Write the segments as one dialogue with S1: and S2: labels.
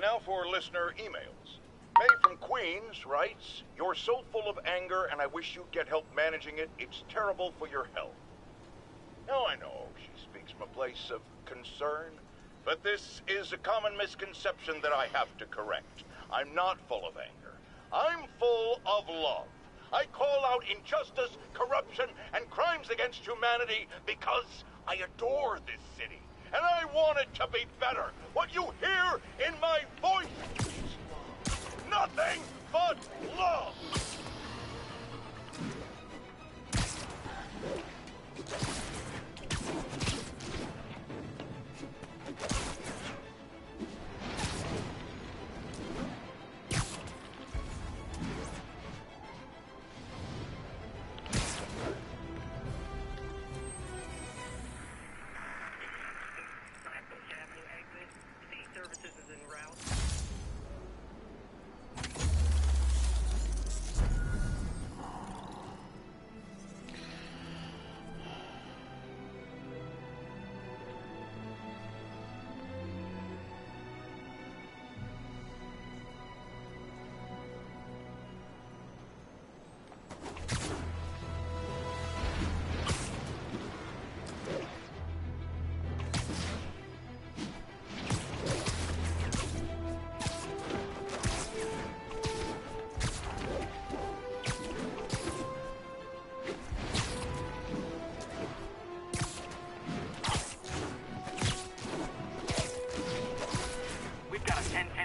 S1: And now for listener emails. May from Queens writes, "You're so full of anger and I wish you'd get help managing it. It's terrible for your health." Now I know she speaks from a place of concern, but this is a common misconception that I have to correct. I'm not full of anger. I'm full of love. I call out injustice, corruption, and crimes against humanity because I adore this city. And I want it to be better. What you hear in my voice is nothing but love.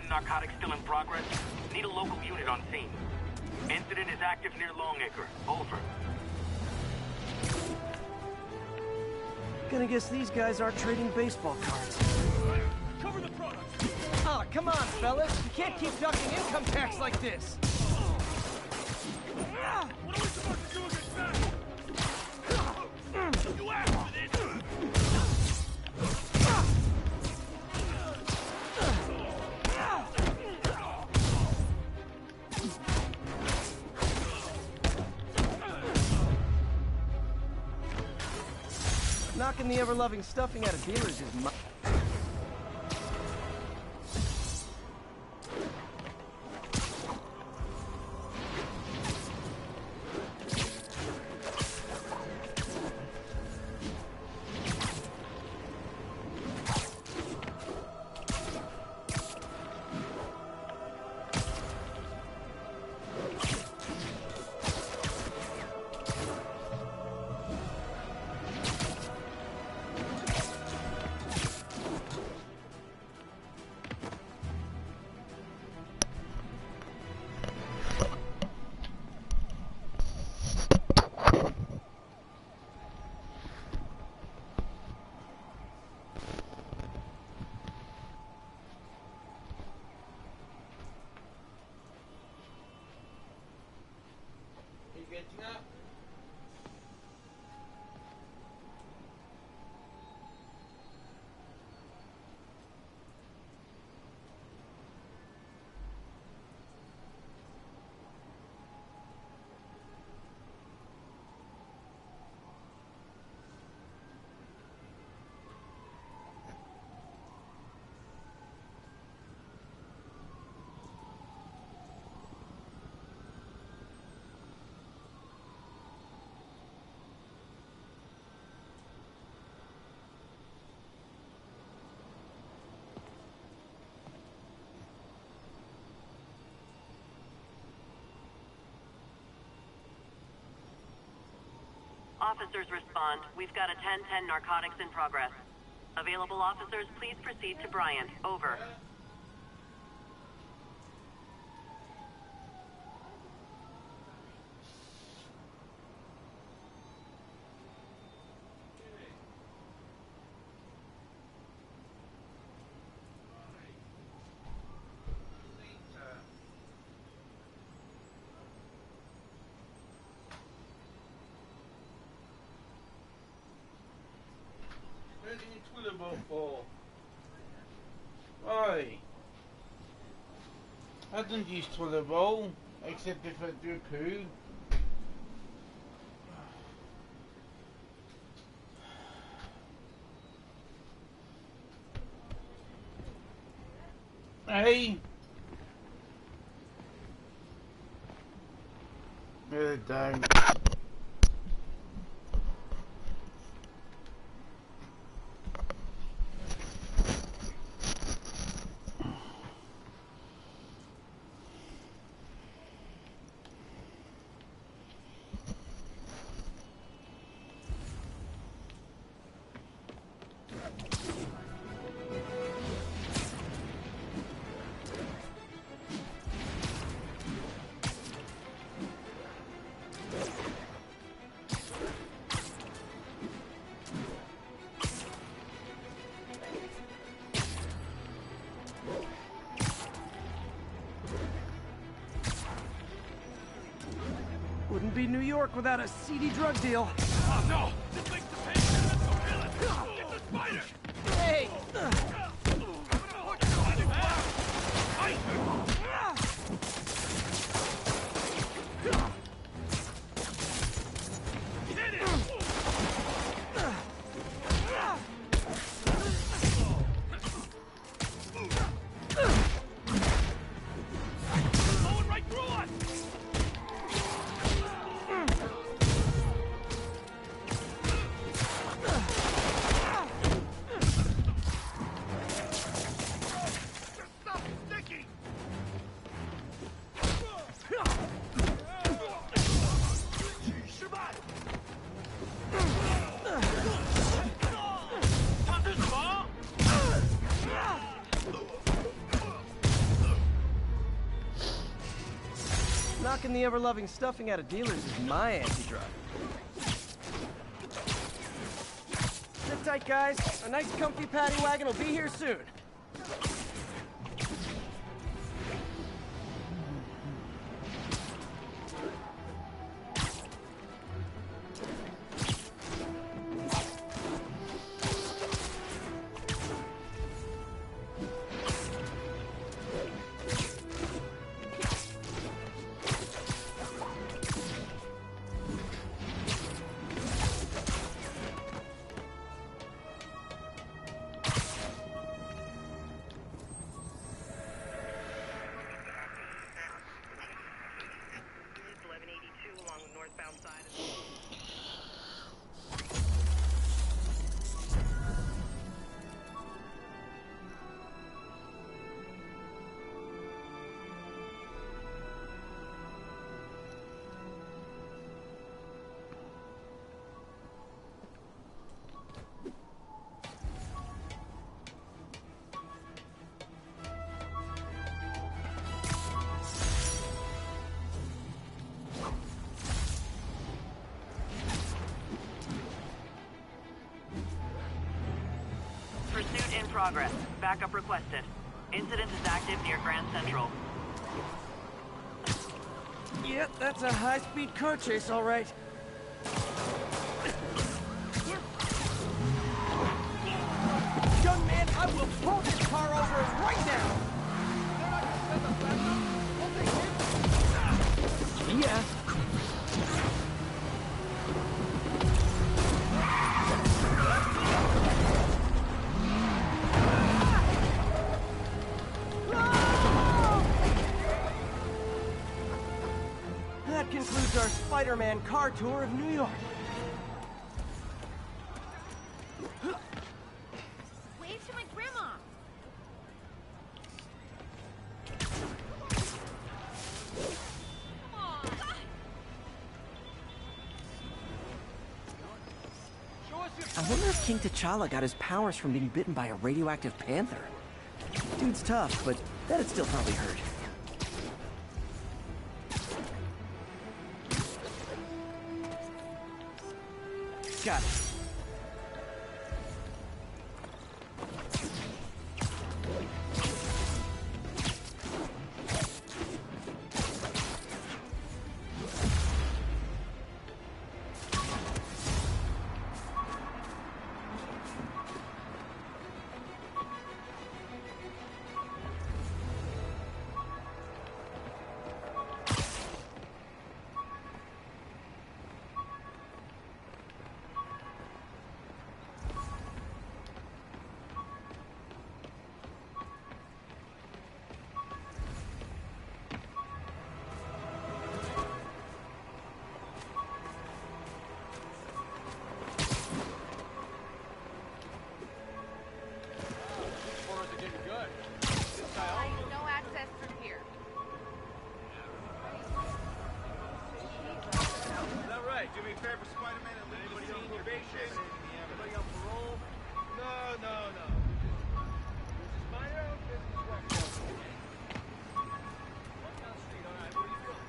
S2: Narcotics still in progress. Need a local unit on scene. Incident is active near Longacre. Over.
S3: Gonna guess these guys aren't trading baseball cards.
S4: Cover the product!
S3: Ah, come on, fellas. You can't keep ducking income tax like this.
S4: What are we supposed to do against that? You asked for this!
S3: Knocking the ever-loving stuffing out of dealers is my...
S5: Officers respond. We've got a 10-10 narcotics in progress. Available officers, please proceed to Bryant. Over.
S6: Why? I don't use toilet bowl, except if I do poo. Hey. Really don't.
S3: Wouldn't be New York without a seedy drug deal.
S4: Oh no! This makes the pain! Let's go kill it! Get the spider!
S3: Hey!
S4: Going right through us! Stop sticking! Survive! Thunderstorm!
S3: Knocking the ever-loving stuffing out of dealers is my anti-drug. Sit tight, guys. A nice comfy paddy wagon will be here soon.
S5: Pursuit in progress. Backup requested. Incident is active near Grand Central.
S3: Yep, that's a high-speed car chase, all right. Gunman, I will pull this car over right now! Yeah. That concludes our Spider-Man car tour of New York.
S7: Wave to my grandma. Come on.
S3: I wonder if King T'Challa got his powers from being bitten by a radioactive panther. Dude's tough, but that'd still probably hurt. Got it.
S4: do me a favor, Spider-Man, and leave anybody on probation? Anybody on parole? No. This is my own business. Uptown Street, all right. Where you from?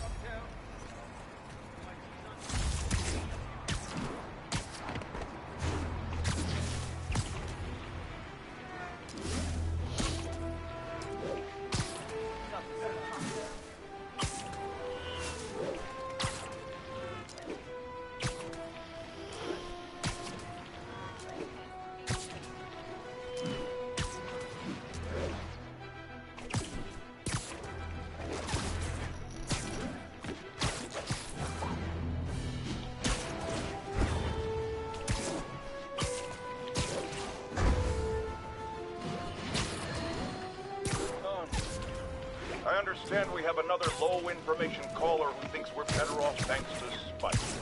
S4: Uptown.
S1: I understand we have another low-information caller who thinks we're better off thanks to Spidey.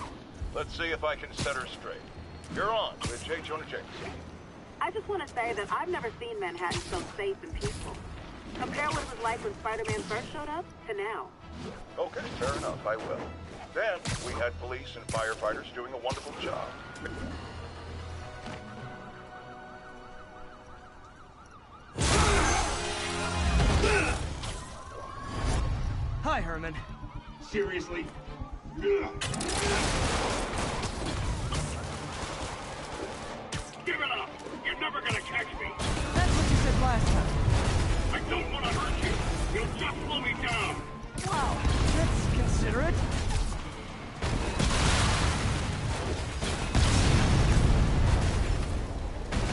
S1: Let's see if I can set her straight. You're on with J. Jonah Jameson.
S5: I just want to say that I've never seen Manhattan so safe and peaceful. Compare what it was like when Spider-Man first showed up to now.
S1: Okay, fair enough, I will. Then, we had police and firefighters doing a wonderful job.
S3: Hi, Herman.
S4: Seriously? Give it up! You're never gonna catch me!
S3: That's what you said last time.
S4: I don't want to hurt you! You'll just slow me down!
S3: Wow, that's considerate.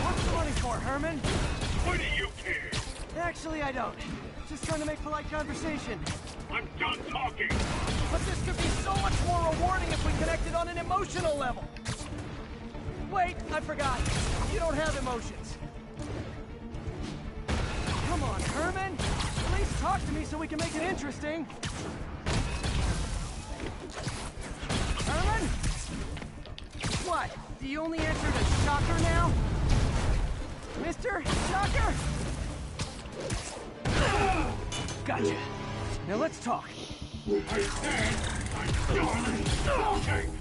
S3: What's the money for, Herman?
S4: Why do you care?
S3: Actually, I don't. Just trying to make polite conversation.
S4: I'm done talking!
S3: But this could be so much more rewarding if we connected on an emotional level. Wait, I forgot. You don't have emotions. Come on, Herman. At least talk to me so we can make it interesting. Herman? What? Do you only answer to Shocker now? Mr. Shocker? Gotcha. Now let's talk.
S4: I said I'm done talking!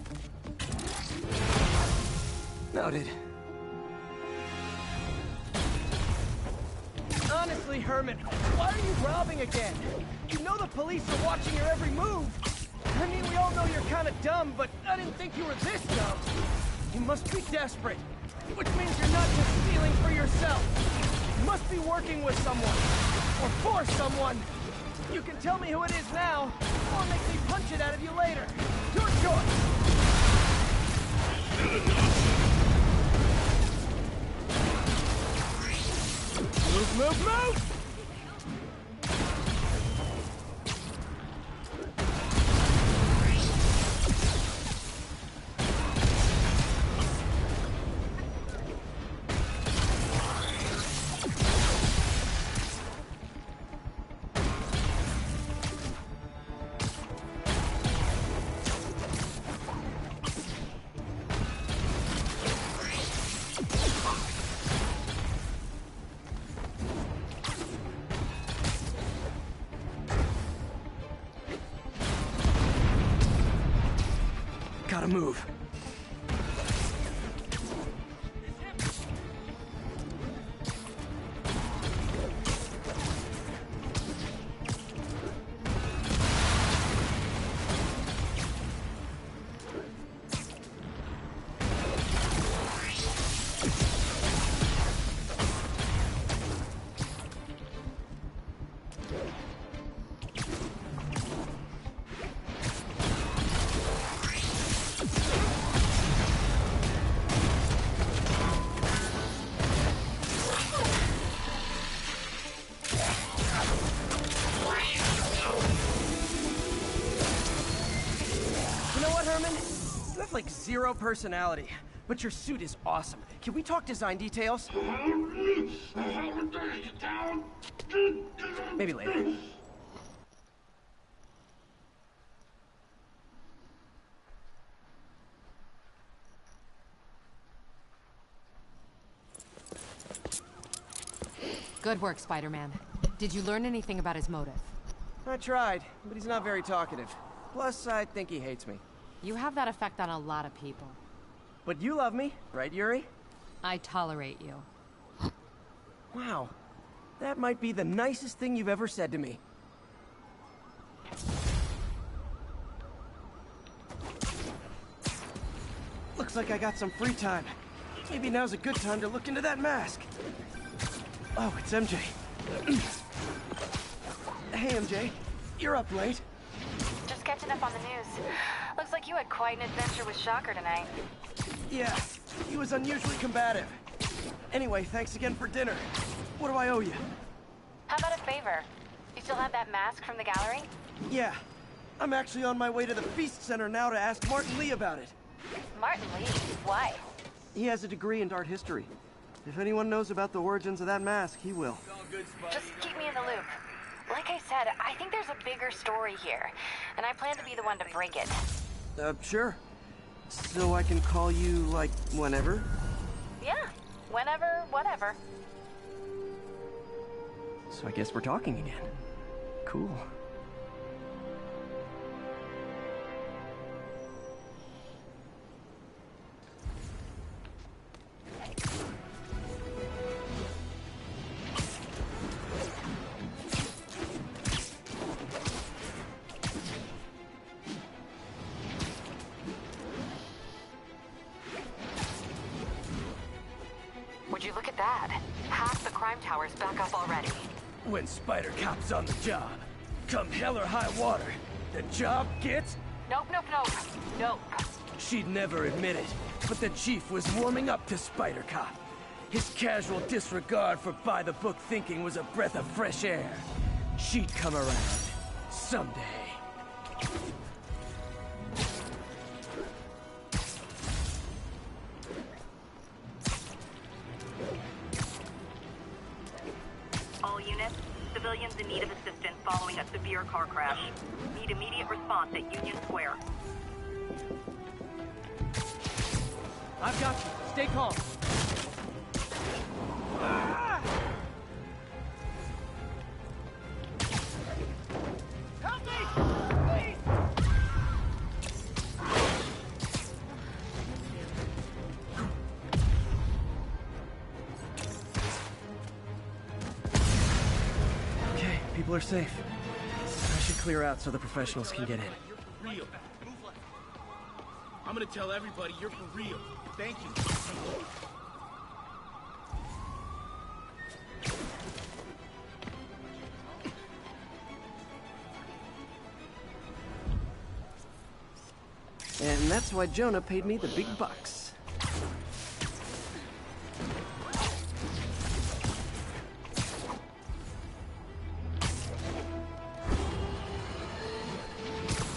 S3: Noted. Honestly, Herman, why are you robbing again? You know the police are watching your every move. I mean, we all know you're kind of dumb, but I didn't think you were this dumb. You must be desperate, which means you're not just stealing for yourself. You must be working with someone, or for someone. You can tell me who it is now, or make me punch it out of you later. Your choice. Move! Gotta move. Like zero personality, but your suit is awesome. Can we talk design details? Maybe later.
S8: Good work, Spider-Man. Did you learn anything about his motive?
S3: I tried, but he's not very talkative. Plus, I think he hates me.
S8: You have that effect on a lot of people.
S3: But you love me, right, Yuri?
S8: I tolerate you.
S3: Wow. That might be the nicest thing you've ever said to me. Looks like I got some free time. Maybe now's a good time to look into that mask. Oh, it's MJ. Hey, MJ. You're up late.
S9: Just catching up on the news. Looks like you had quite an adventure with Shocker tonight.
S3: Yeah, he was unusually combative. Anyway, thanks again for dinner. What do I owe you?
S9: How about a favor? You still have that mask from the gallery?
S3: Yeah. I'm actually on my way to the Feast Center now to ask Martin Lee about it.
S9: Martin Lee? Why?
S3: He has a degree in art history. If anyone knows about the origins of that mask, he will.
S9: Just keep me in the loop. Like I said, I think there's a bigger story here, and I plan to be the one to break it.
S3: Sure. So I can call you, like, whenever?
S9: Yeah, whenever, whatever.
S3: So I guess we're talking again. Cool.
S9: Would you look at that? Half the crime tower's back up already.
S3: When Spider Cop's on the job, come hell or high water, the job gets...
S9: Nope, nope, nope. Nope.
S3: She'd never admit it, but the Chief was warming up to Spider Cop. His casual disregard for by-the-book thinking was a breath of fresh air. She'd come around. Someday.
S5: All units, civilians in need of assistance following a severe car crash. Need immediate response at Union Square.
S3: I've got you. Stay calm.
S4: Help me! Please!
S3: Okay, people are safe. I should clear out so the professionals can get in.
S4: You're for real. I'm gonna tell everybody you're for real. Thank you.
S3: And that's why Jonah paid me the big bucks.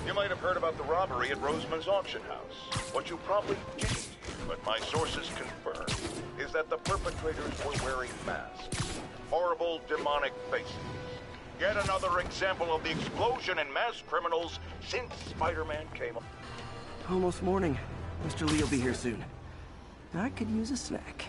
S1: You might have heard about the robbery at Roseman's auction house. What you probably didn't, but my sources confirm, is that the perpetrators were wearing masks. Horrible, demonic faces. Yet another example of the explosion in mass criminals since Spider-Man came up.
S3: Almost morning. Mr. Lee will be here soon. I could use a snack.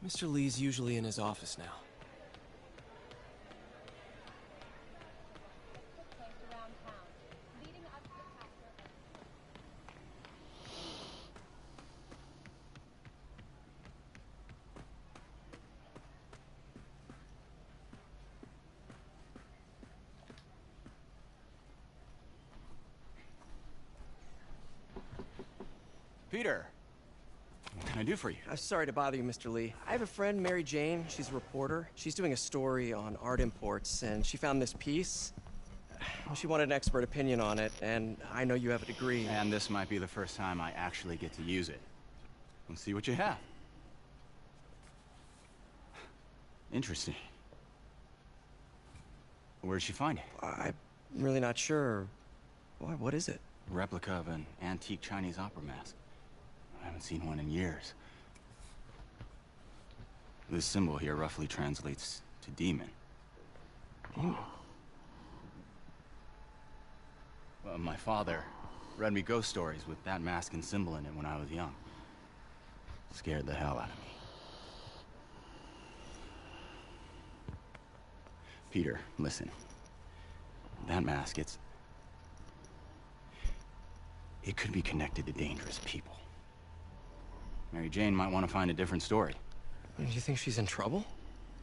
S3: Mr. Lee's usually in his office now.
S10: Peter, what can I do for you?
S3: Sorry to bother you, Mr. Lee. I have a friend, Mary Jane. She's a reporter. She's doing a story on art imports, and she found this piece. Well, she wanted an expert opinion on it, and I know you have a degree.
S10: And this might be the first time I actually get to use it. Let's see what you have. Interesting. Where did she find it?
S3: I'm really not sure. Why, what is it?
S10: A replica of an antique Chinese opera mask. I haven't seen one in years. This symbol here roughly translates to demon.
S3: Demon?
S10: Well, my father read me ghost stories with that mask and symbol in it when I was young. Scared the hell out of me. Peter, listen. That mask, it could be connected to dangerous people. Mary Jane might want to find a different story.
S3: Do you think she's in trouble?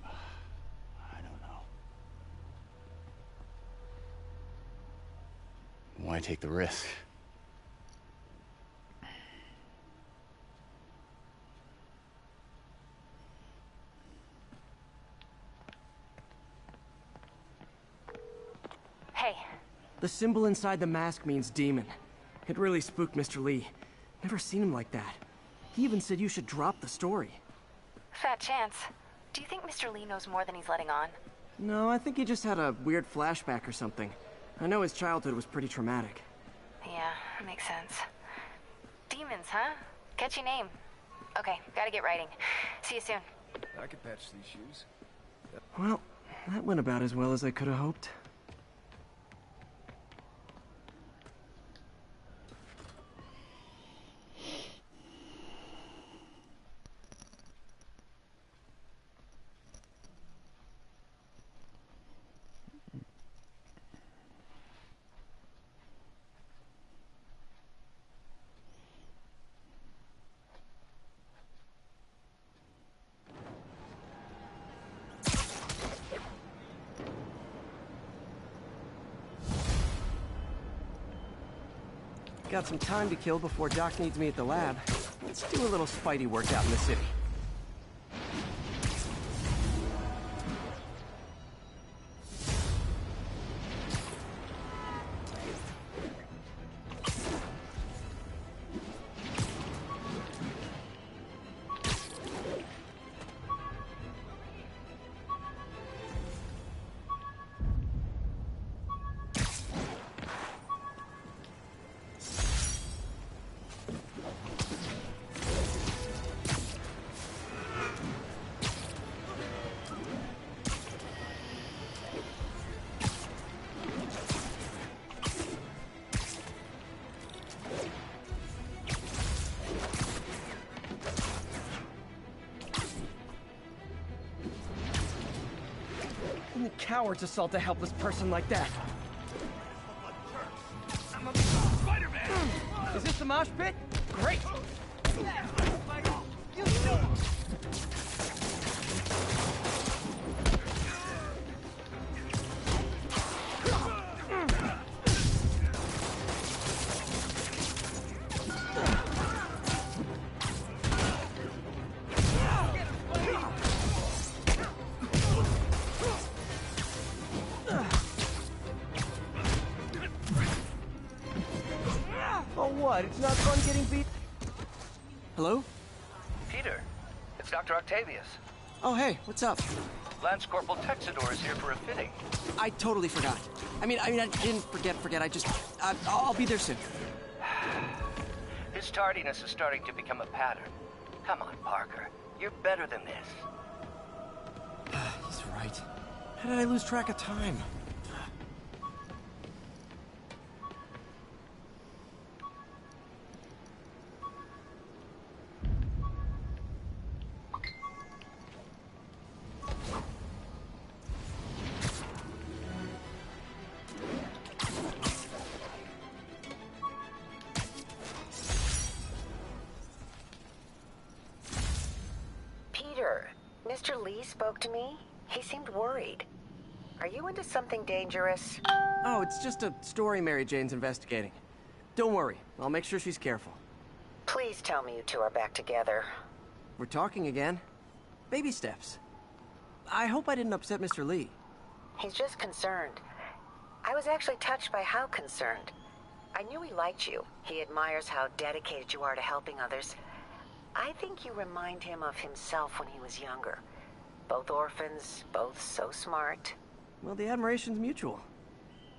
S10: I don't know. Why take the risk?
S9: Hey.
S3: The symbol inside the mask means demon. It really spooked Mr. Lee. Never seen him like that. He even said you should drop the story.
S9: Fat chance. Do you think Mr. Lee knows more than he's letting on?
S3: No, I think he just had a weird flashback or something. I know his childhood was pretty traumatic.
S9: Yeah, makes sense. Demons, huh? Catchy name. Okay, gotta get writing. See you soon.
S4: I could patch these shoes.
S3: Well, that went about as well as I could have hoped. Got some time to kill before Doc needs me at the lab. Let's do a little Spidey workout in the city. Only cowards assault a helpless person like that.
S4: I'm a Spider-Man!
S3: Is this the mosh pit? Great!
S4: You know.
S3: Oh, what? It's not fun getting beat? Hello?
S11: Peter, it's Dr. Octavius.
S3: Oh, hey, what's up?
S11: Lance Corporal Texador is here for a fitting.
S3: I totally forgot. I mean, I didn't forget. I'll be there soon.
S11: His tardiness is starting to become a pattern. Come on, Parker. You're better than this.
S3: He's right. How did I lose track of time?
S12: Peter, Mr. Lee spoke to me. He seemed worried. Are you into something dangerous?
S3: Oh, it's just a story Mary Jane's investigating. Don't worry, I'll make sure she's careful.
S12: Please tell me you two are back together.
S3: We're talking again. Baby steps. I hope I didn't upset Mr. Lee.
S12: He's just concerned. I was actually touched by how concerned. I knew he liked you. He admires how dedicated you are to helping others. I think you remind him of himself when he was younger. Both orphans, both so smart.
S3: Well, the admiration's mutual.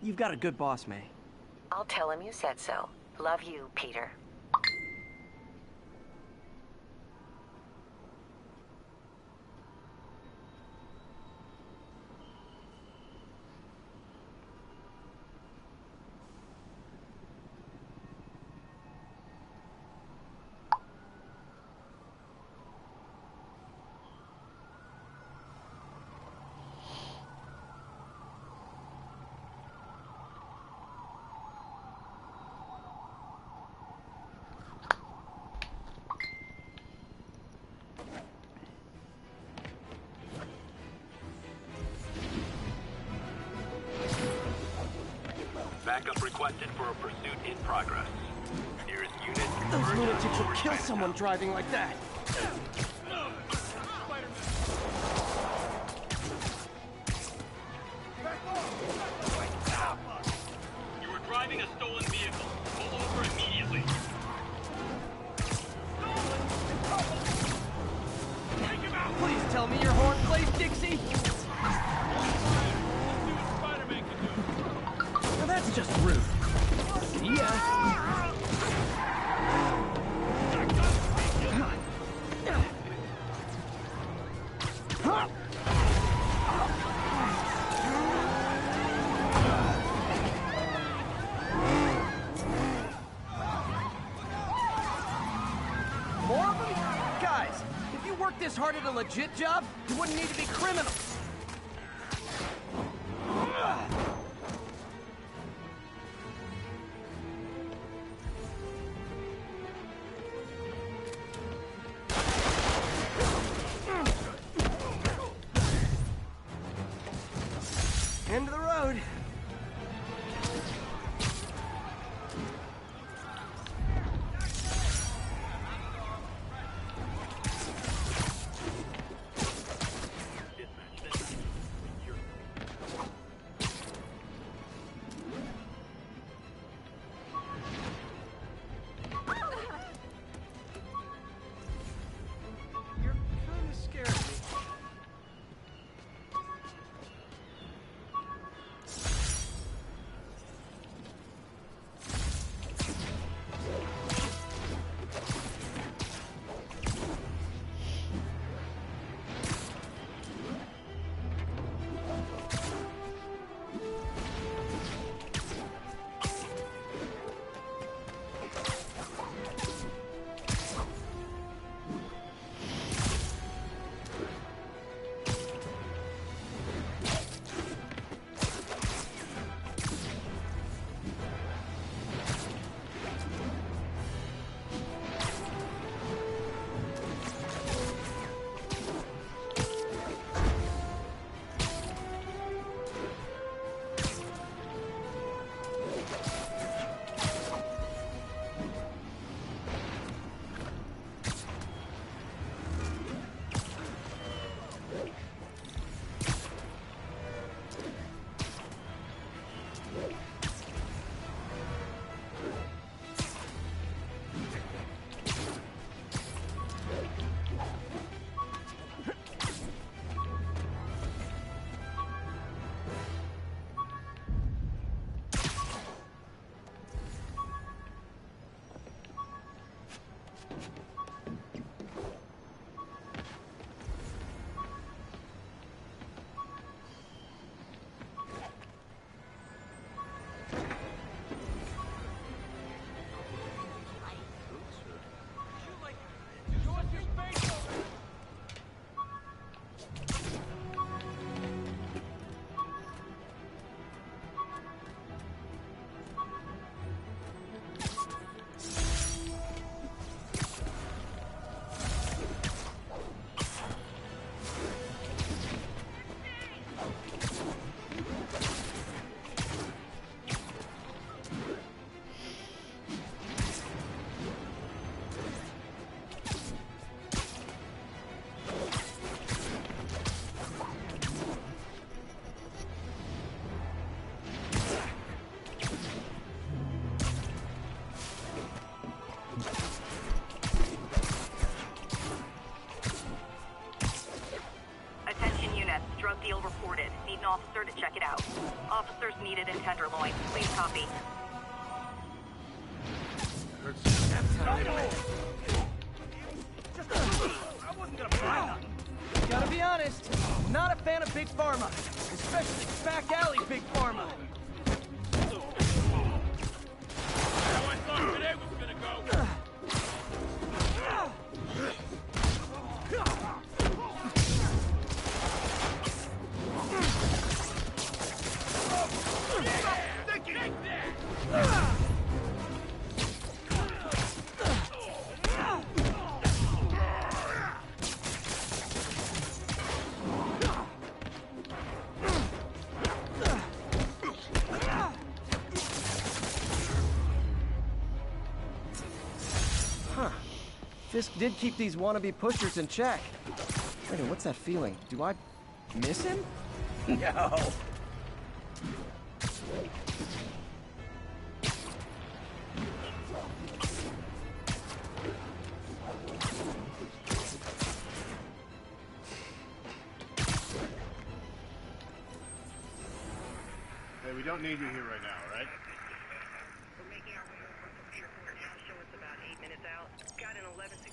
S3: You've got a good boss, May.
S12: I'll tell him you said so. Love you, Peter.
S2: Backup requested for a pursuit in progress. Nearest unit.
S3: Those lunatics will kill someone driving like that.
S2: You were driving a stolen vehicle. Pull over immediately.
S3: Please tell me your horn plays Dixie. Now that's just rude. See ya. More of them? Guys, if you worked this hard at a legit job, you wouldn't need to be criminals. End of the road. You're kind of scaring me.
S5: Drug deal reported. Need an officer to check it out. Officers needed in Tenderloin. Please copy.
S3: hurts that time.
S4: I wasn't gonna buy nothing.
S3: Gotta be honest, not a fan of Big Pharma, especially back alley Big Pharma.
S4: How I thought today was gonna go.
S3: Fisk did keep these wannabe pushers in check. Wait, what's that feeling? Do I miss him?
S11: No.
S6: Hey, we don't need you here right now, right?
S12: We're making our way over from Sugar. Show us about 8 minutes out. Got an 1165.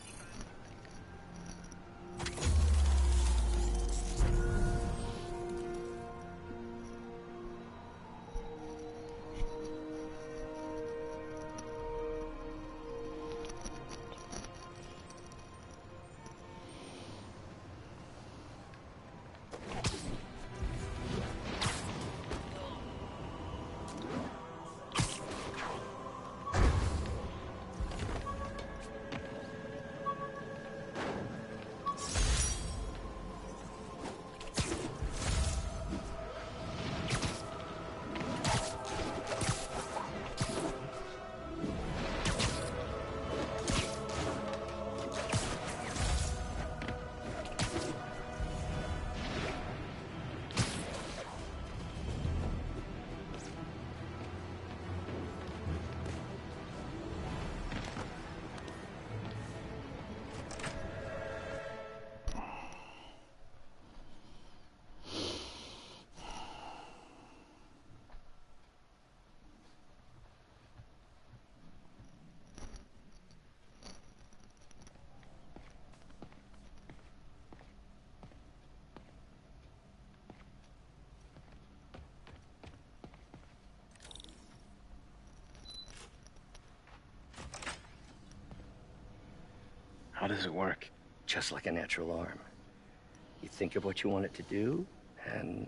S11: How does it work? Just like a natural arm. You think of what you want it to do, and...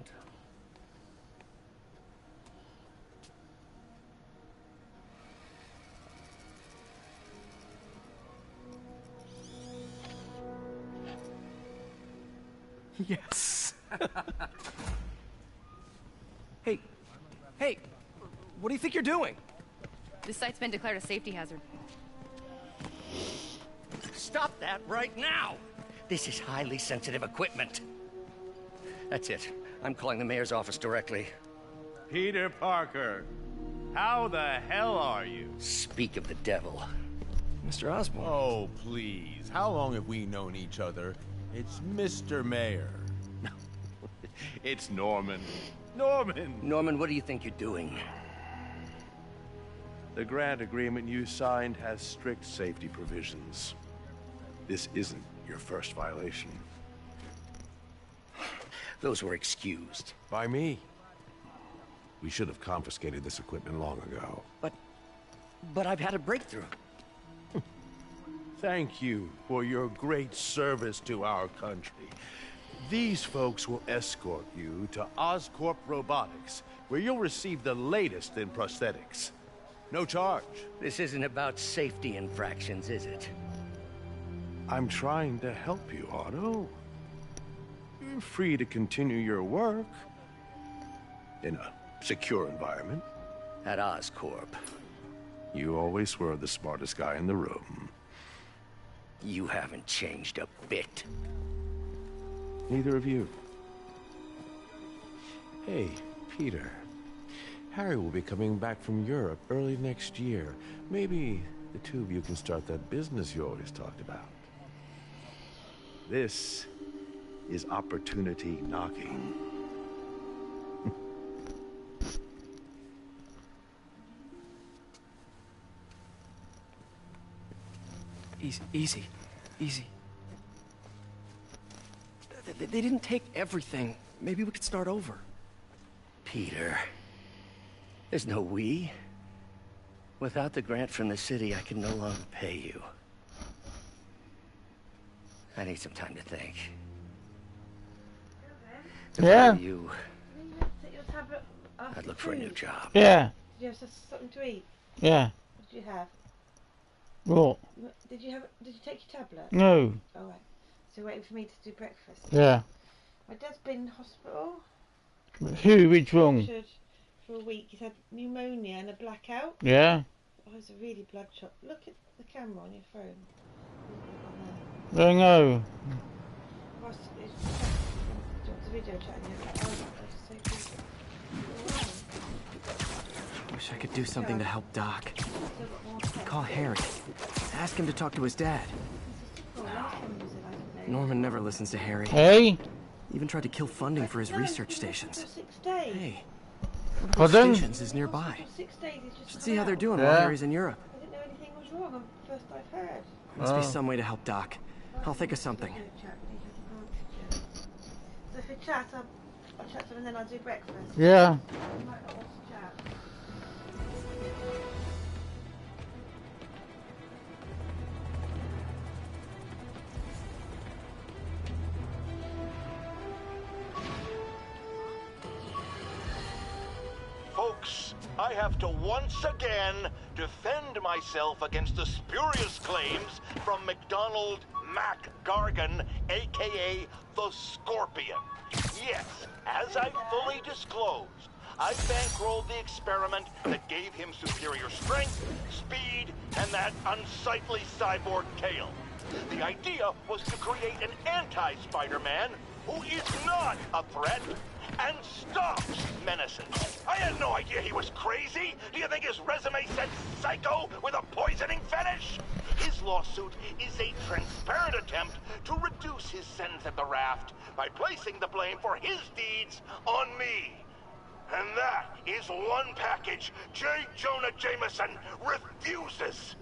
S3: Yes. Hey, what do you think you're doing?
S13: This site's been declared a safety hazard.
S11: Stop that right now! This is highly sensitive equipment. That's it. I'm calling the mayor's office directly.
S14: Peter Parker, how the hell are you?
S11: Speak of the devil.
S3: Mr. Osborn.
S14: Oh, please. How long have we known each other? It's Mr. Mayor. It's Norman. Norman!
S11: Norman, what do you think you're doing?
S14: The grant agreement you signed has strict safety provisions. This isn't your first violation.
S11: Those were excused.
S14: By me. We should have confiscated this equipment long ago.
S11: But I've had a breakthrough.
S14: Thank you for your great service to our country. These folks will escort you to Oscorp Robotics, where you'll receive the latest in prosthetics. No charge.
S11: This isn't about safety infractions, is it?
S14: I'm trying to help you, Otto. You're free to continue your work in a secure environment.
S11: At Oscorp.
S14: You always were the smartest guy in the room.
S11: You haven't changed a bit.
S14: Neither of you. Hey, Peter. Harry will be coming back from Europe early next year. Maybe the two of you can start that business you always talked about. This is opportunity knocking.
S3: Easy. They didn't take everything. Maybe we could start over.
S11: Peter, there's no we. Without the grant from the city, I can no longer pay you. I need some time to think. If I were you,
S7: Take your tablet off
S11: I'd look for a new job.
S6: Yeah.
S7: Did you have something to eat?
S6: Yeah.
S7: What did you have?
S6: What?
S7: Did you take your tablet?
S6: No.
S7: Oh, right. So you're waiting for me to do breakfast?
S6: Yeah.
S7: My dad's been in hospital.
S6: Who? Which one?
S7: Richard, for a week. He's had pneumonia and a blackout.
S6: Yeah.
S7: Oh, it's a really bloodshot. Look at the camera on your phone.
S6: I know.
S7: It's a video chatting.
S3: Wish I could do something to help Doc. Call Harry. Ask him to talk to his dad. Norman never listens to Harry.
S6: Hey?
S3: Even tried to kill funding for his research stations.
S7: 6 days.
S3: Hey, one of those
S6: Pardon?
S3: stations is nearby.
S7: 6 days. He's just
S3: Should see how they're doing
S6: Yeah.
S3: while Harry's in Europe.
S7: I didn't know anything was wrong. First I've heard.
S3: Must be some way to help Doc. I'll think of something.
S7: So if we chat, I'll chat to him and then I'll do breakfast.
S6: Yeah.
S7: You might not want to chat.
S1: Folks, I have to once again defend myself against the spurious claims from McDonald Mac Gargan, aka the Scorpion. Yes, as I fully disclosed, I bankrolled the experiment that gave him superior strength, speed, and that unsightly cyborg tail. The idea was to create an anti-Spider-Man who is not a threat and stops menaces. I had no idea he was crazy. Do you think his resume said psycho with a poisoning fetish? His lawsuit is a transparent attempt to reduce his sentence at the raft by placing the blame for his deeds on me. And that is one package J. Jonah Jameson refuses.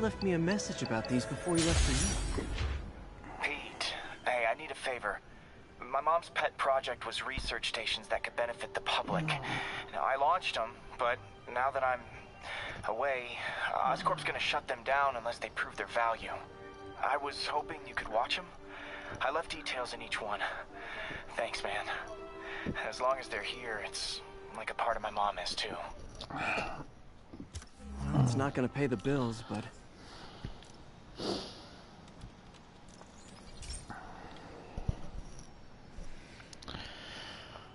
S3: left me a message about these before he left for you.
S15: Pete, hey, I need a favor. My mom's pet project was research stations that could benefit the public. Now, I launched them, but now that I'm away, Oscorp's gonna shut them down unless they prove their value. I was hoping you could watch them. I left details in each one. Thanks, man. As long as they're here, it's like a part of my mom is, too.
S3: Well, it's not gonna pay the bills, but...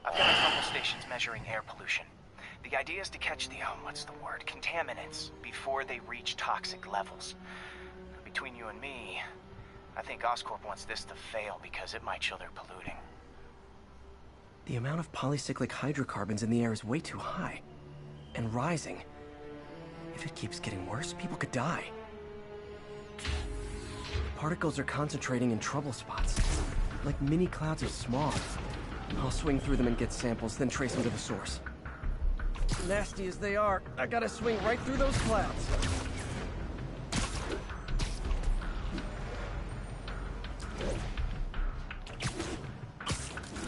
S15: I've got a couple stations measuring air pollution. The idea is to catch the, what's the word, contaminants before they reach toxic levels. Between you and me, I think Oscorp wants this to fail because it might show they're polluting.
S3: The amount of polycyclic hydrocarbons in the air is way too high. And rising. If it keeps getting worse, people could die. The particles are concentrating in trouble spots, like mini clouds of smog. I'll swing through them and get samples, then trace them to the source. Nasty as they are, I gotta swing right through those clouds.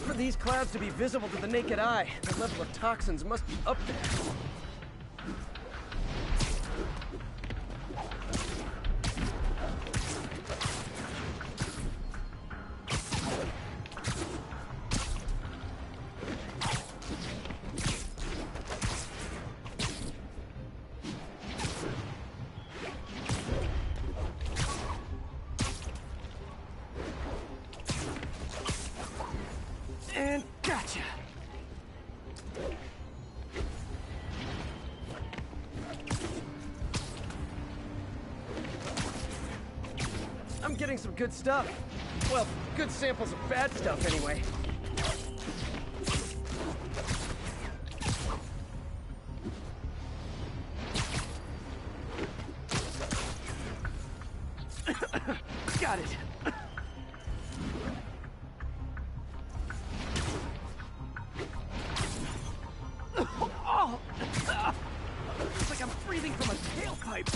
S3: For these clouds to be visible to the naked eye, the level of toxins must be up there. And gotcha! I'm getting some good stuff. Well, good samples of bad stuff anyway. Got it. Oh! It's like I'm breathing from a tailpipe.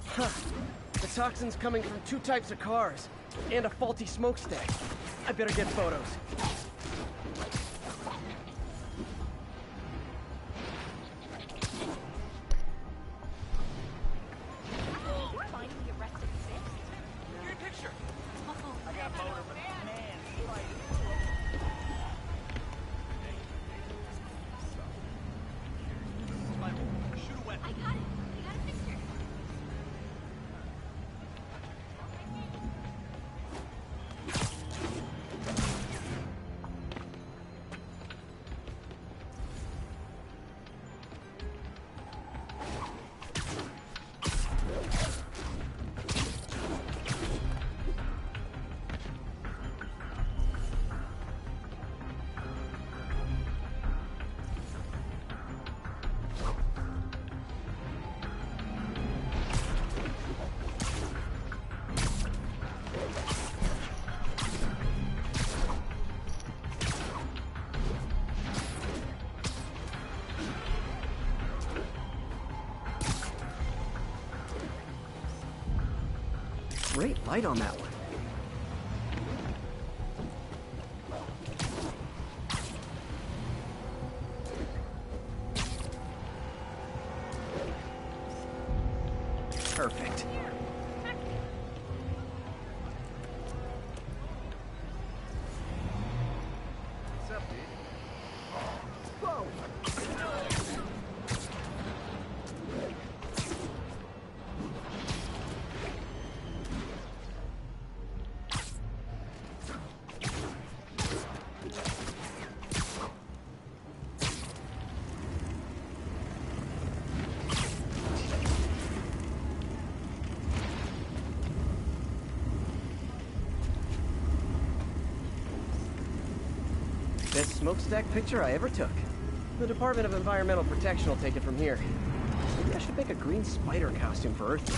S3: Huh. The toxin's coming from two types of cars, and a faulty smokestack. I better get photos. Great light on that one. Perfect.
S4: What's up, dude?
S3: Whoa! Best smokestack picture I ever took. The Department of Environmental Protection will take it from here. Maybe I should make a green spider costume for Earth Day.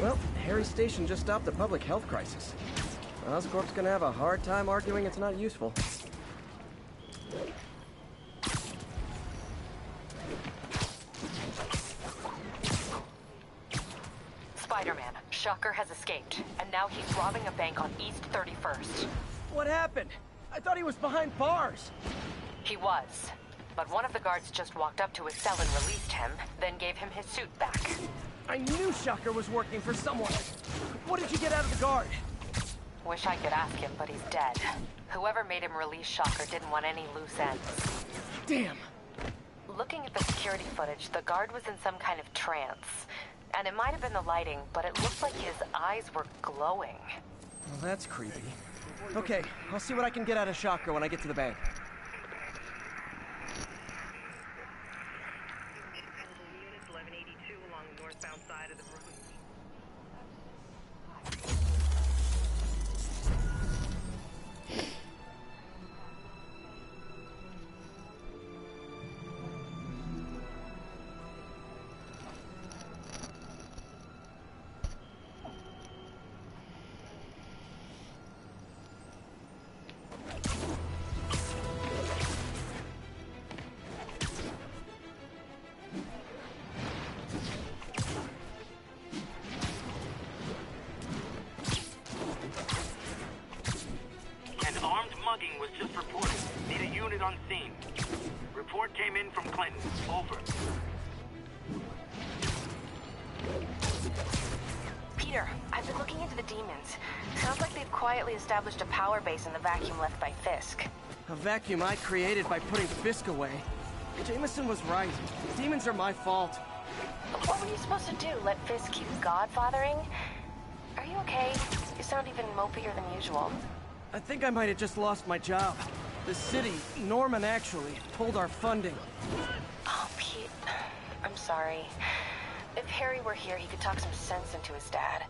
S3: Well, Harry's station just stopped a public health crisis. Oscorp's gonna have a hard time arguing it's not useful.
S16: Spider-Man, Shocker has escaped, and now he's robbing a bank on East 31st.
S3: What happened? I thought he was behind bars.
S16: He was. But one of the guards just walked up to his cell and released him, then gave him his suit back.
S3: I knew Shocker was working for someone. What did you get out of the guard?
S16: Wish I could ask him, but he's dead. Whoever made him release Shocker didn't want any loose ends.
S3: Damn.
S16: Looking at the security footage, the guard was in some kind of trance. And it might have been the lighting, but it looked like his eyes were glowing.
S3: Well, that's creepy. Okay, I'll see what I can get out of Shocker when I get to the bank.
S2: Was just reported. Need a unit on scene. Report came in from Clinton. Over.
S16: Peter, I've been looking into the demons. Sounds like they've quietly established a power base in the vacuum left by Fisk.
S3: A vacuum I created by putting Fisk away. Jameson was right. Demons are my fault.
S16: What were you supposed to do? Let Fisk keep godfathering? Are you okay? You sound even mopier than usual.
S3: I think I might have just lost my job. The city, Norman actually, pulled our funding.
S16: Oh, Pete. I'm sorry. If Harry were here, he could talk some sense into his dad.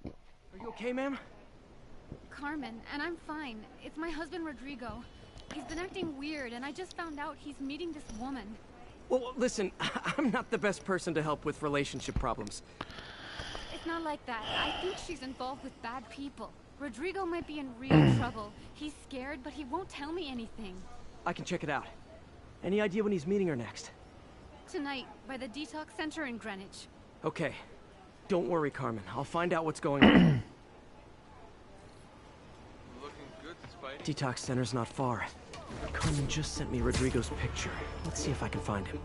S3: Are you okay, ma'am?
S13: Carmen, and I'm fine. It's my husband, Rodrigo. He's been acting weird, and I just found out he's meeting this woman.
S3: Well, listen, I'm not the best person to help with relationship problems.
S13: It's not like that. I think she's involved with bad people. Rodrigo might be in real trouble. He's scared, but he won't tell me anything.
S3: I can check it out. Any idea when he's meeting her next?
S13: Tonight, by the detox center in Greenwich.
S3: Okay. Don't worry, Carmen. I'll find out what's going on. Detox center's not far. Carmen just sent me Rodrigo's picture. Let's see if I can find him.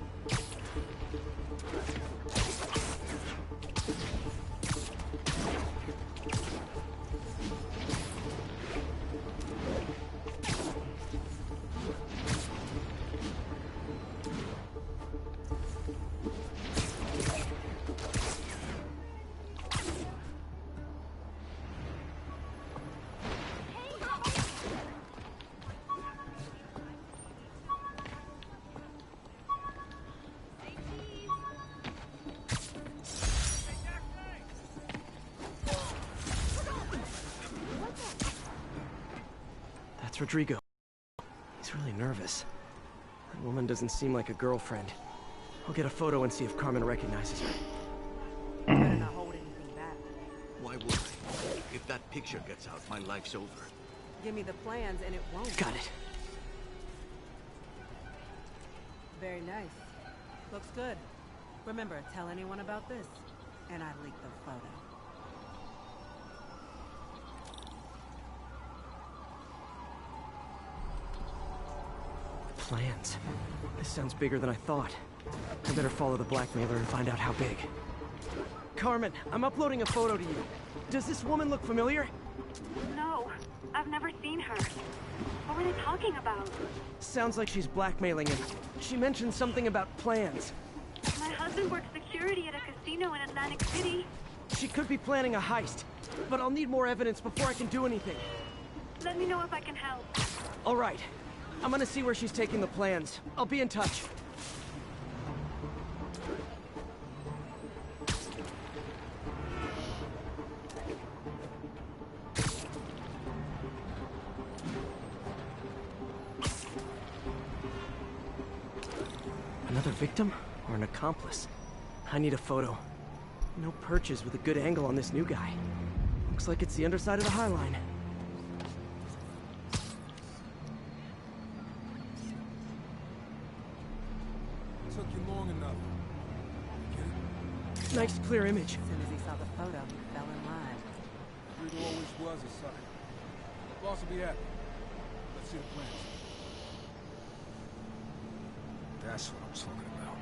S3: Rodrigo. He's really nervous. That woman doesn't seem like a girlfriend. I'll get a photo and see if Carmen recognizes her.
S17: You better not hold anything back.
S18: Why would I? If that picture gets out, my life's over.
S17: Give me the plans and it won't.
S3: Got it.
S17: Very nice. Looks good. Remember, tell anyone about this, and I leak the photo.
S3: Plans. This sounds bigger than I thought. I better follow the blackmailer and find out how big. Carmen, I'm uploading a photo to you. Does this woman look familiar?
S5: No, I've never seen her. What were they talking about?
S3: Sounds like she's blackmailing him. She mentioned something about plans.
S5: My husband works security at a casino in Atlantic City.
S3: She could be planning a heist, but I'll need more evidence before I can do anything.
S5: Let me know if I can help.
S3: All right. I'm gonna see where she's taking the plans. I'll be in touch. Another victim or an accomplice? I need a photo. No perches with a good angle on this new guy. Looks like it's the underside of the High Line.
S4: Took you long enough.
S3: Nice clear image.
S17: As soon as he saw the photo, he fell in line.
S4: Rodrigo always was a sucker. Boss will be happy. Let's see the plans. That's what I'm talking about.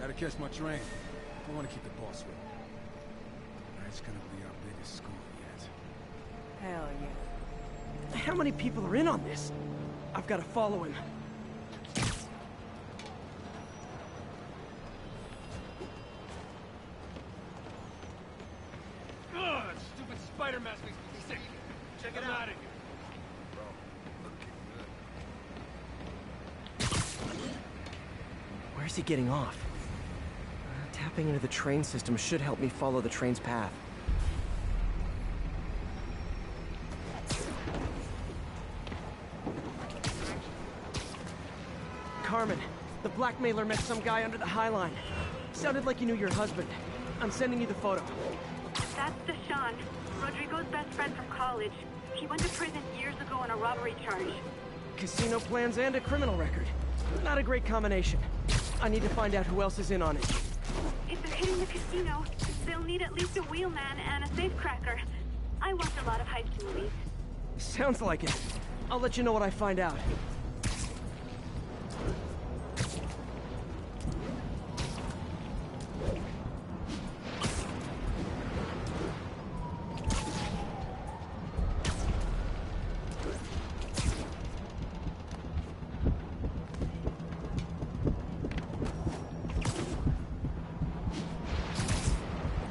S4: Gotta catch my train. Don't want to keep the boss with me. Tonight's gonna be our biggest score yet.
S17: Hell yeah.
S3: How many people are in on this? I've got to follow him.
S4: Ugh, that stupid spider mask makes me sick. Check it out of here.
S3: Where's he getting off? Tapping into the train system should help me follow the train's path. Carmen, the blackmailer met some guy under the High Line. Sounded like he knew your husband. I'm sending you the photo.
S5: That's Deshaun, Rodrigo's best friend from college. He went to prison years ago on a robbery charge.
S3: Casino plans and a criminal record. Not a great combination. I need to find out who else is in on it.
S5: If they're hitting the casino, they'll need at least a wheelman and a safecracker. I watch a lot of heist movies.
S3: Sounds like it. I'll let you know what I find out.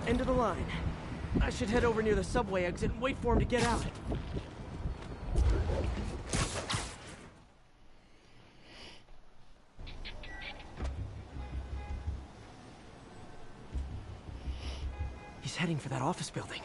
S3: End of the line. I should head over near the subway exit and wait for him to get out. He's heading for that office building.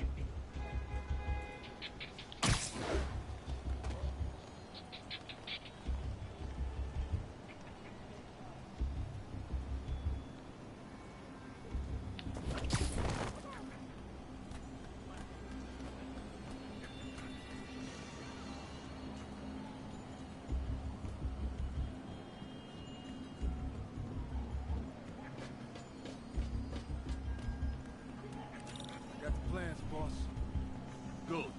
S18: Good.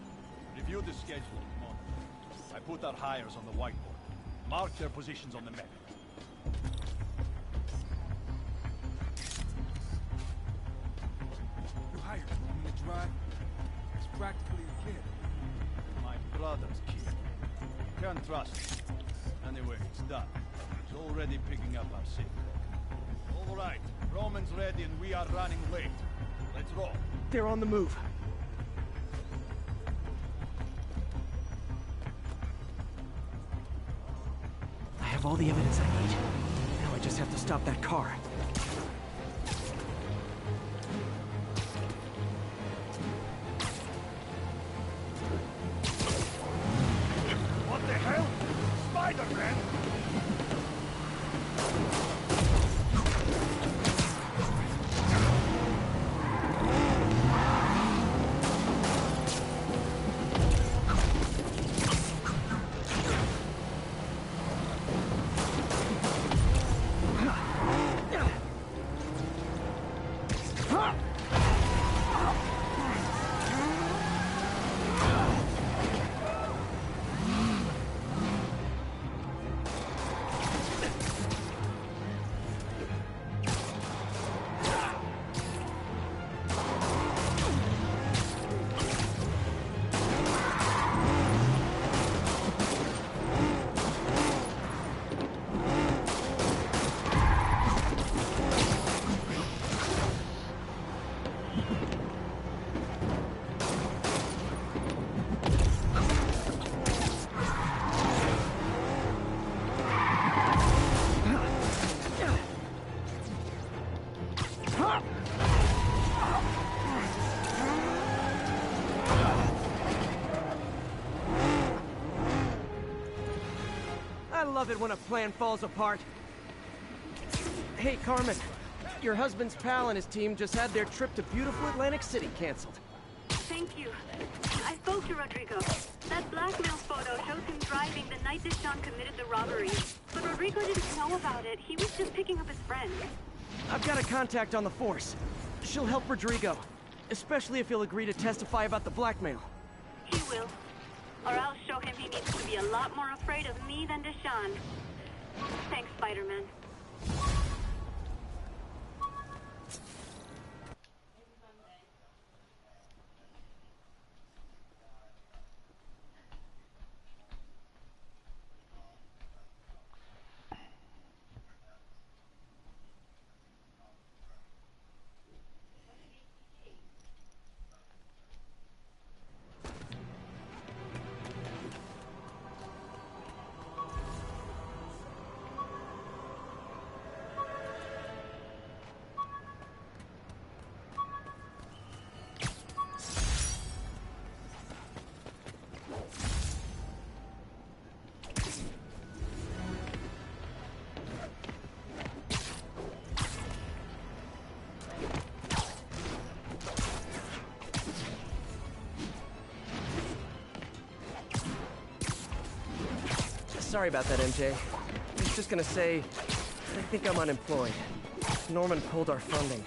S18: Review the schedule. Come on. I put our hires on the whiteboard. Mark their positions on the map.
S4: You hired him to drive. It's practically a kid.
S18: My brother's kid. You can't trust him. Anyway, it's done. He's already picking up our sick. All right. Roman's ready and we are running late. Let's roll.
S3: They're on the move. I have all the evidence I need. Now I just have to stop that car.
S18: What the hell? Spider-Man!
S3: love it when a plan falls apart. Hey, Carmen. Your husband's pal and his team just had their trip to beautiful Atlantic City canceled.
S5: Thank you. I spoke to Rodrigo. That blackmail photo shows him driving the night Deshaun committed the robbery. But Rodrigo didn't know about it. He was just picking up his friend.
S3: I've got a contact on the force. She'll help Rodrigo. Especially if he'll agree to testify about the blackmail.
S5: He will. Or I'll show him he needs to be a lot more afraid of me than Deshaun. Thanks, Spider-Man.
S3: Sorry about that, MJ. I was just gonna say, I think I'm unemployed. Norman pulled our funding.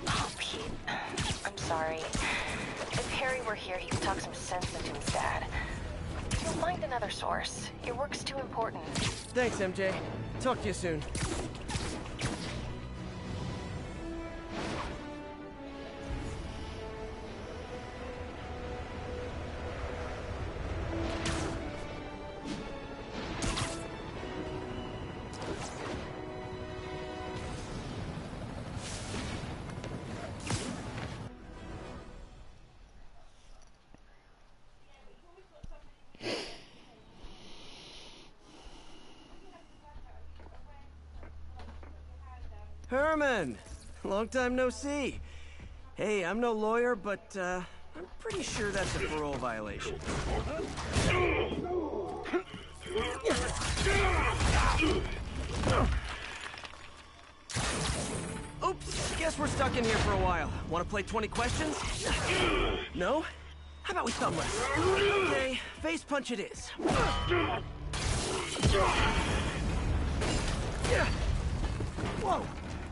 S16: Oh, Pete. I'm sorry. If Harry were here, he could talk some sense into his dad. You'll find another source. Your work's too important.
S3: Thanks, MJ. Talk to you soon. Herman! Long time no see. Hey, I'm no lawyer, but I'm pretty sure that's a parole violation. Oops, guess we're stuck in here for a while. Want to play 20 questions? No? How about we thumb wrestle? Okay, face punch it is. Whoa!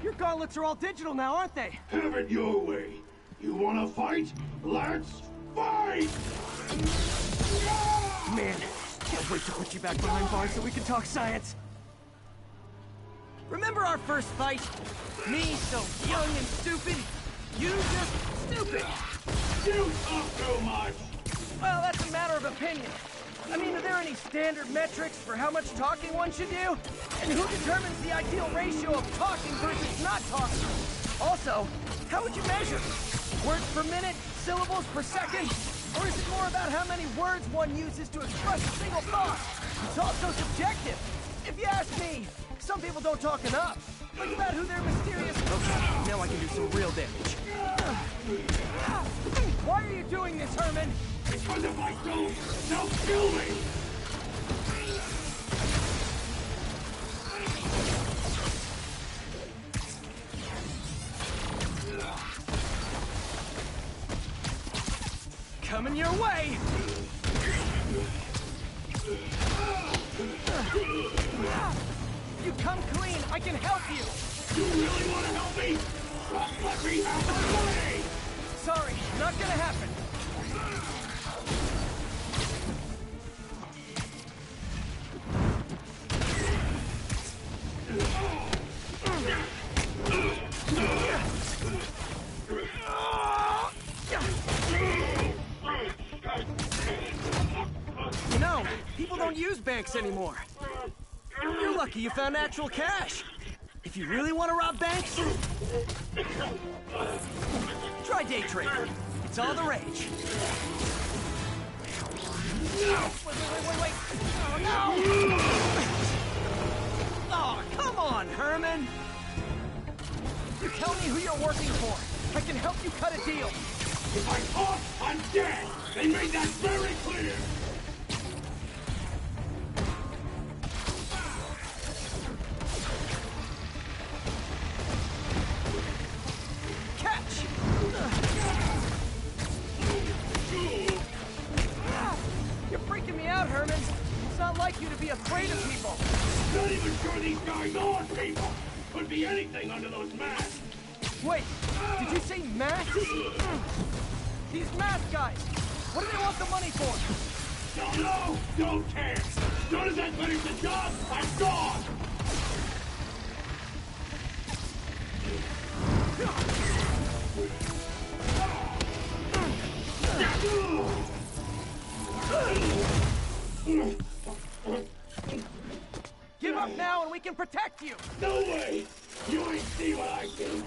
S3: Your gauntlets are all digital now, aren't they?
S19: Have it your way. You wanna fight? Let's fight!
S3: Man, can't wait to put you back behind bars so we can talk science. Remember our first fight? Me, so young and stupid. You just stupid.
S19: You talk too much.
S3: Well, that's a matter of opinion. I mean, are there any standard metrics for how much talking one should do? And who determines the ideal ratio of talking versus not talking? Also, how would you measure? Words per minute? Syllables per second? Or is it more about how many words one uses to express a single thought? It's also subjective. If you ask me, some people don't talk enough. Think about who their mysterious... Okay, now I can do some real damage. Why are you doing this, Herman?
S19: Because if I don't, they'll kill me!
S3: Coming your way! You come clean, I can help you!
S19: You really want to help me? Let me have my way!
S3: Sorry, not gonna happen. You know, people don't use banks anymore. You're lucky you found actual cash. If you really want to rob banks, try day trading. It's all the rage. Wait. Oh, no! Oh, come on, Herman! You tell me who you're working for. I can help you cut a deal.
S19: If I talk, I'm dead! They made that very clear!
S3: like you to be afraid of people.
S19: Not even sure these guys are people. Could be anything under those masks.
S3: Wait, did you say masks? These mask guys, what do they want the money for?
S19: Don't know, don't care. As soon as I finish the job, I'm gone.
S3: Give up now and we can protect you!
S19: No way! You ain't see what I do!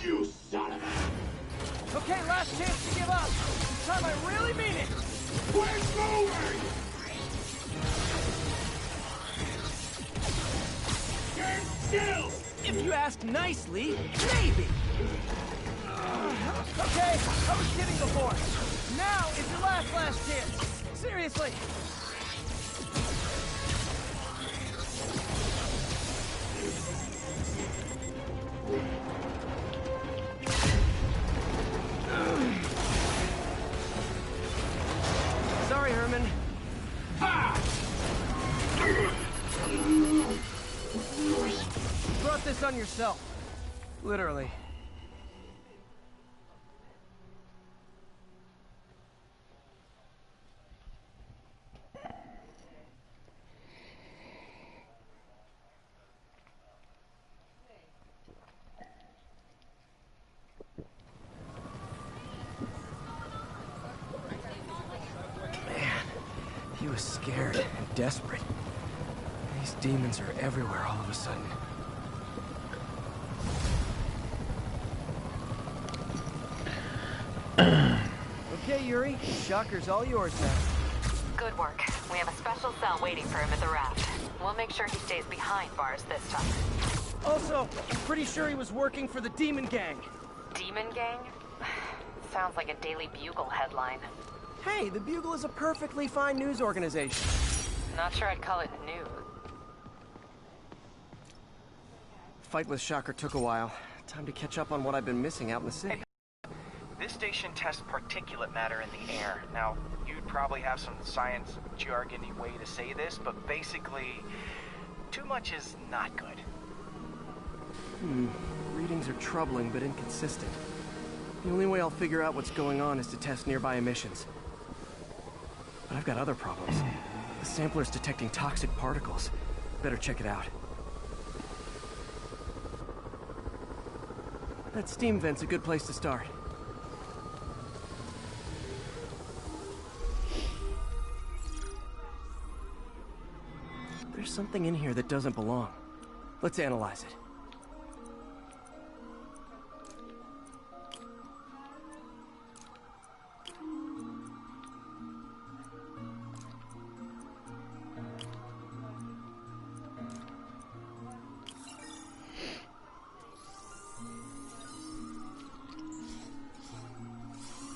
S19: You son of a...
S3: Okay, last chance to give up. This time I really mean it!
S19: We're moving! Stand still!
S3: If you ask nicely, maybe! Okay, I was kidding before. Now is your last chance. Seriously. Sorry, Herman.
S19: Ha!
S3: You brought this on yourself. Literally. He was scared and desperate. These demons are everywhere all of a sudden. Okay, Yuri. Shocker's all yours now.
S9: Good work. We have a special cell waiting for him at the raft. We'll make sure he stays behind bars this time.
S3: Also, I'm pretty sure he was working for the Demon Gang.
S9: Demon Gang? Sounds like a Daily Bugle headline.
S3: Hey, the Bugle is a perfectly fine news organization.
S9: Not sure I'd call it news.
S3: Fight with Shocker took a while. Time to catch up on what I've been missing out in the city.
S15: This station tests particulate matter in the air. Now, you'd probably have some science jargony way to say this, but basically, too much is not good.
S3: Readings are troubling but inconsistent. The only way I'll figure out what's going on is to test nearby emissions. But I've got other problems. The sampler's detecting toxic particles. Better check it out. That steam vent's a good place to start. There's something in here that doesn't belong. Let's analyze it.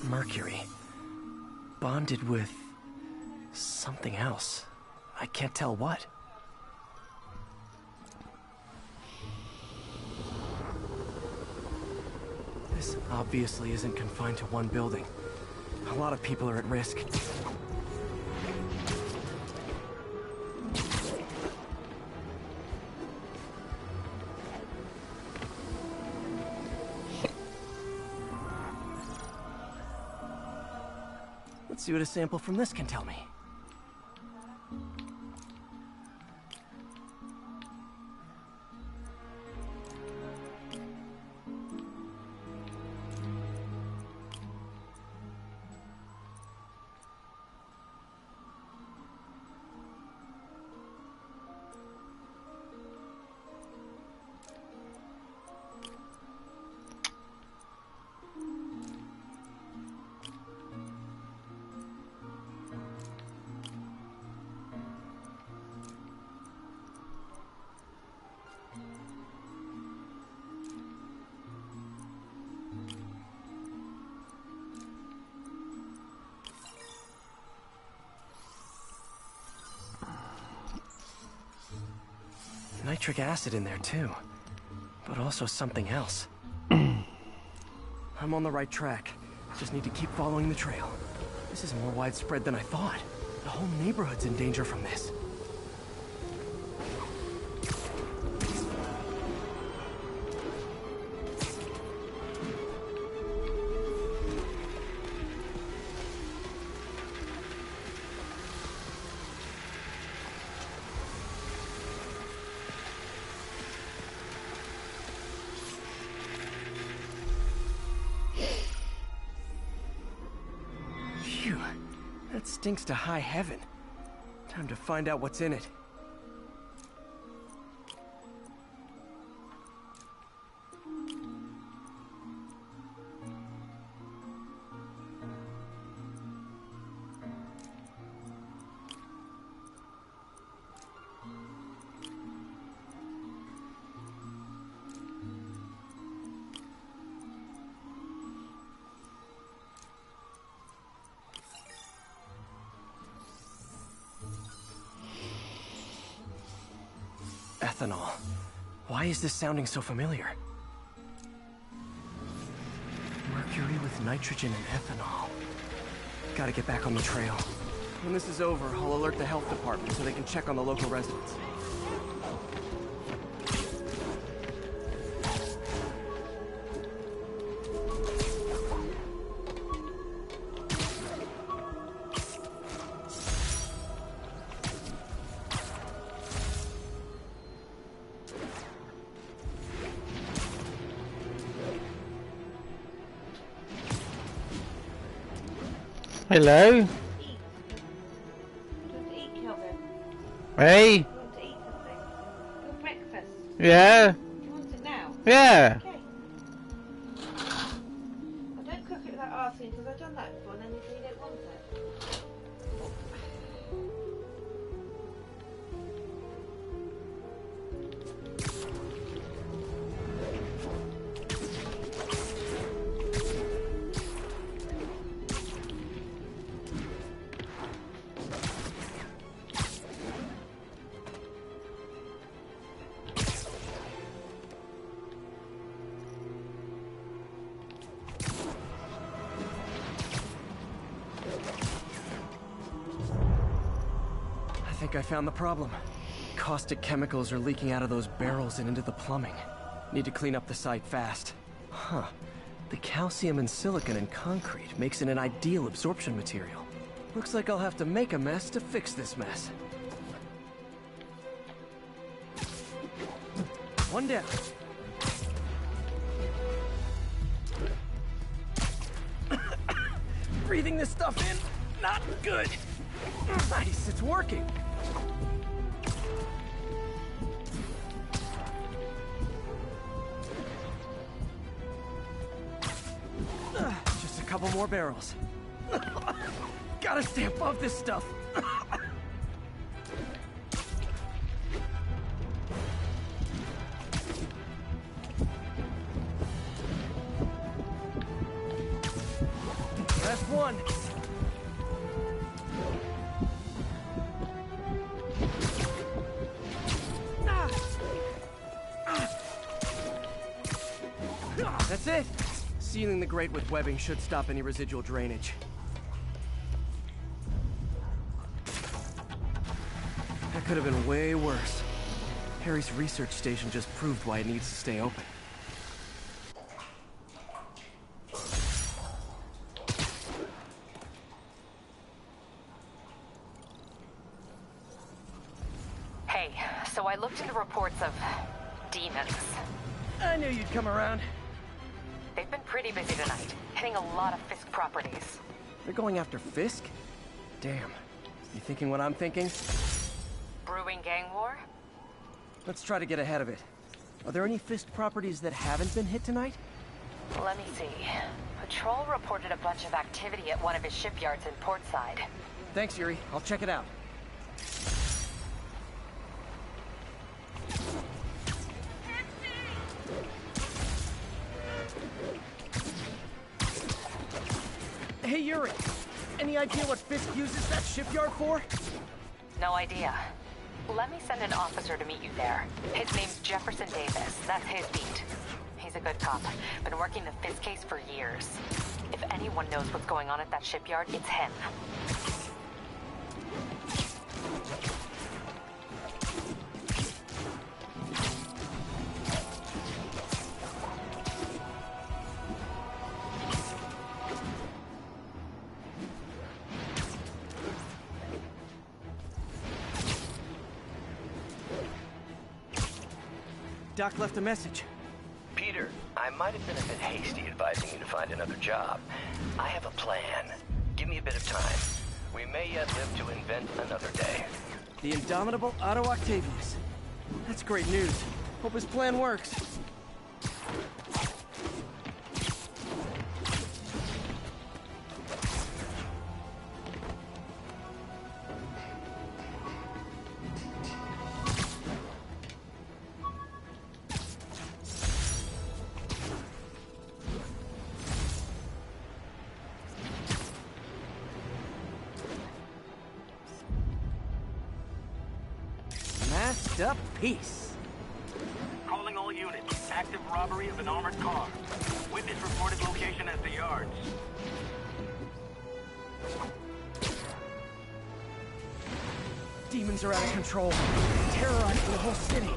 S3: Mercury. Bonded with something else. I can't tell what. This obviously isn't confined to one building. A lot of people are at risk. Let's see what a sample from this can tell me. Nitric acid in there too, but also something else. I'm on the right track. Just need to keep following the trail. This is more widespread than I thought. The whole neighborhood's in danger from this. Phew, that stinks to high heaven. Time to find out what's in it. Ethanol. Why is this sounding so familiar? Mercury with nitrogen and ethanol. Gotta get back on the trail. When this is over, I'll alert the health department so they can check on the local residents.
S6: Hello? Hey?
S7: Breakfast.
S6: Yeah?
S7: Do you want it now?
S6: Yeah.
S7: Okay. I don't cook it without asking because I've done that before and then you say you don't want it.
S3: I think I found the problem. Caustic chemicals are leaking out of those barrels and into the plumbing. Need to clean up the site fast. Huh. The calcium and silicon in concrete makes it an ideal absorption material. Looks like I'll have to make a mess to fix this mess. One down. Breathing this stuff in, not good. Nice, it's working. Just a couple more barrels. Gotta stay above this stuff. Last one. That's it. Sealing the grate with webbing should stop any residual drainage. That could have been way worse. Harry's research station just proved why it needs to stay open.
S9: Hey, so I looked into reports of demons.
S3: I knew you'd come around.
S9: They've been pretty busy tonight, hitting a lot of Fisk properties.
S3: They're going after Fisk? Damn. You thinking what I'm thinking?
S9: Brewing gang war?
S3: Let's try to get ahead of it. Are there any Fisk properties that haven't been hit tonight?
S9: Let me see. Patrol reported a bunch of activity at one of his shipyards in Portside.
S3: Thanks, Yuri. I'll check it out. Hey, Yuri. Any idea what Fisk uses that shipyard for?
S9: No idea. Let me send an officer to meet you there. His name's Jefferson Davis. That's his beat. He's a good cop. Been working the Fizz case for years. If anyone knows what's going on at that shipyard, it's him.
S3: Doc left a message.
S11: Peter, I might have been a bit hasty advising you to find another job. I have a plan. Give me a bit of time. We may yet live to invent another day.
S3: The indomitable Otto Octavius. That's great news. Hope his plan works. Masked up piece.
S2: Calling all units. Active robbery of an armored car. Witness reported location as the yards.
S3: Demons are out of control, terrorizing the whole city.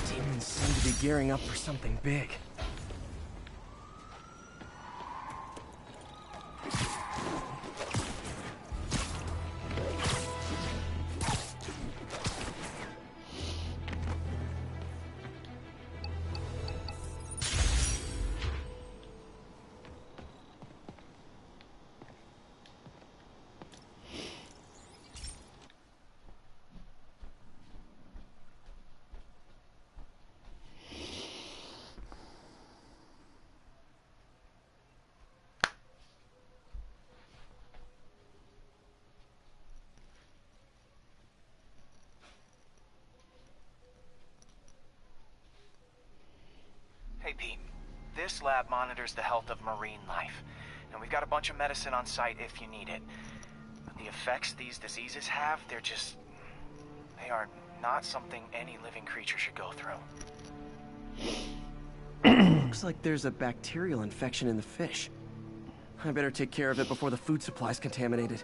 S3: Demons seem to be gearing up for something big.
S15: Hey, Pete. This lab monitors the health of marine life. And we've got a bunch of medicine on site if you need it. But the effects these diseases have, they are not something any living creature should go through.
S3: Looks like there's a bacterial infection in the fish. I better take care of it before the food supply's contaminated.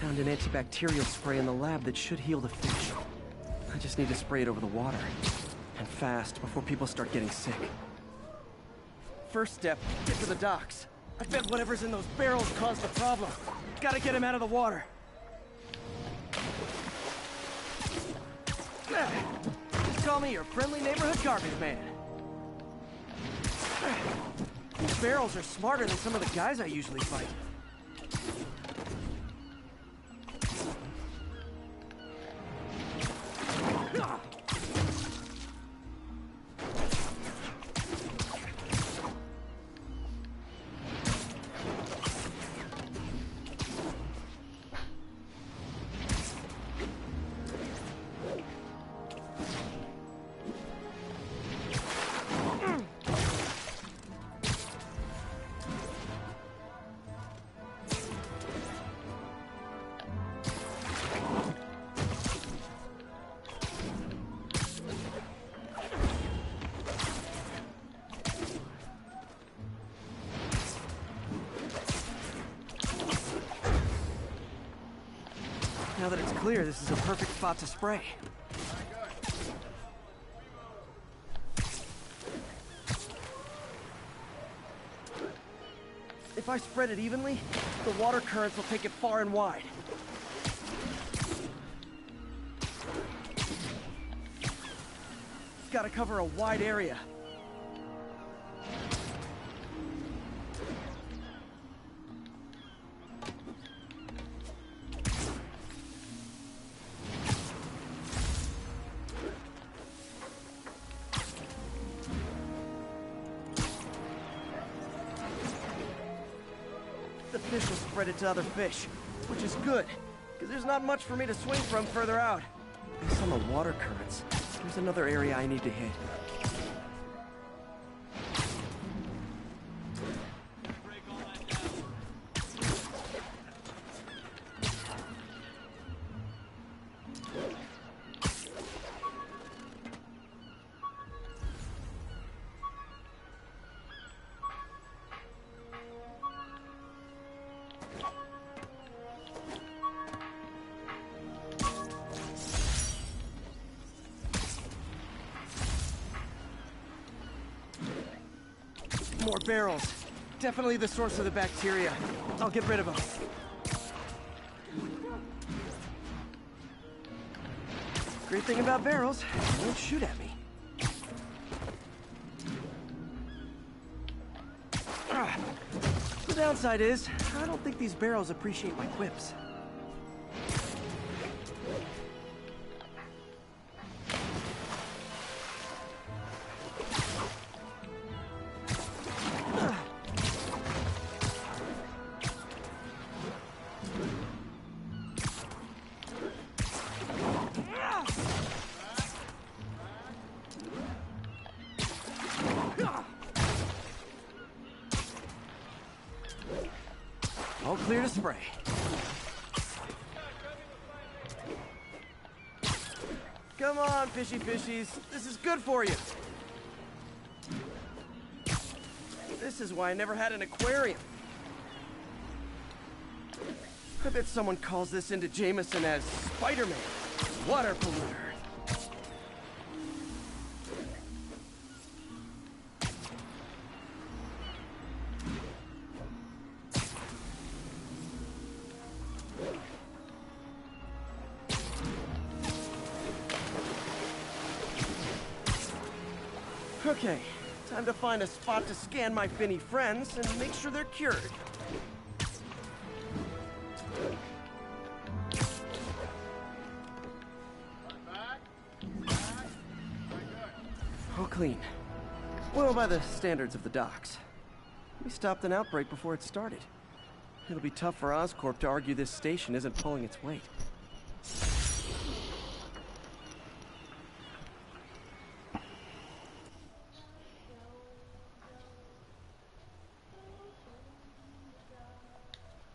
S3: Found an antibacterial spray in the lab that should heal the fish. I just need to spray it over the water. And fast, before people start getting sick. First step, get to the docks. I bet whatever's in those barrels caused the problem. Gotta get him out of the water. Just call me your friendly neighborhood garbage man. These barrels are smarter than some of the guys I usually fight. Now that it's clear, this is a perfect spot to spray. If I spread it evenly, the water currents will take it far and wide. It's gotta cover a wide area. the fish will spread it to other fish, which is good, because there's not much for me to swing from further out. Based on the water currents, there's another area I need to hit. More barrels. Definitely the source of the bacteria. I'll get rid of them. Great thing about barrels, they won't shoot at me. The downside is, I don't think these barrels appreciate my quips. All clear to spray. Come on, fishy fishies. This is good for you. This is why I never had an aquarium. I bet someone calls this into Jameson as Spider-Man, water polluter. Okay, time to find a spot to scan my finny friends and make sure they're cured. All clean. Well, by the standards of the docks. We stopped an outbreak before it started. It'll be tough for Oscorp to argue this station isn't pulling its weight.